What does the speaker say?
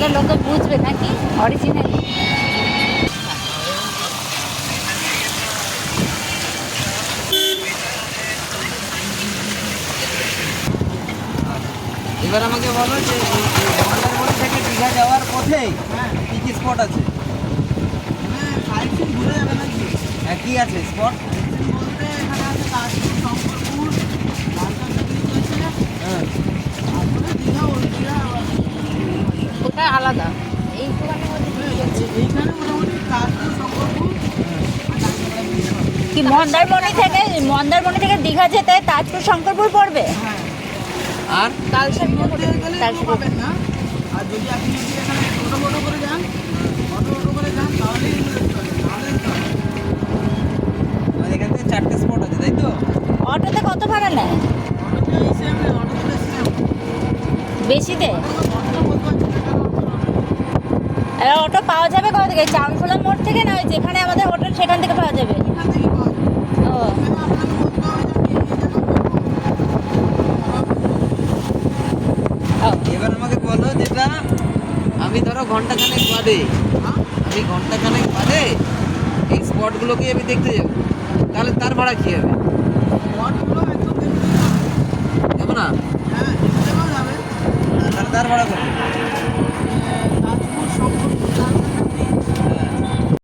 দেখলে লোকে বুঝবে নাকি অরিজিনাল। এবার আমাকে বলো যে মন্দারমণি থেকে দীঘা যাওয়ার পথে কি কি স্পট আছে? ঘুরে যাবে নাকি? হ্যাঁ, কি আছে স্পট? বলতে এখানে আছে কাশপুর, শঙ্করপুর, লালকান্দা ব্রিজ আছে, হ্যাঁ, তারপরে দীঘা, ওল্ড দীঘা আবার ওটা আলাদা, এই দোকানের মধ্যে কি আছে? এইখানে মোটামুটি কাশপুর, শঙ্করপুর আর লালকান্দা ব্রিজ হবে। কি মন্দারমণি থেকে দীঘা যেতে তাজপুর শঙ্করপুর পড়বে? হ্যাঁ, আর তালসারি বলতে গেলে এগুলো পাবেন না। আর যদি আপনি এখানে টোটো করে যান, অটো করে যান, তাহলেই এগুলো দেখতে পাবেন, নাহলে দেখতে পাবেন না। আমাদের এখান থেকে 4টে স্পট আছে, তাই তো? অটোতে কত ভাড়া নেয়? অটোতে এই সেম, অটোতে বেশি নেব। বেশি দেয়? অটোটা বলতে পারছি না, কারণ অটো আর অটো পাওয়া যাবে কোথা থেকে? চাউনখোলা মোড় থেকে, না ওই যেখানে আমাদের হোটেল সেখান থেকে পাওয়া যাবে? এখান থেকেই পাওয়া যাবে। ও এখানে আপনাকে বলতে হবে যে আমি এই জায়গা এবার আমাকে বলো যেটা আমি ধরো ঘন্টাখানেক বাদে এই স্পটগুলোকে আমি দেখতে যাবো, তাহলে তার ভাড়া কী হবে? স্পটগুলো একদম দেখতে যাবো না? হ্যাঁ, দেখতে পাওয়া যাবে। তাহলে তার ভাড়া কত?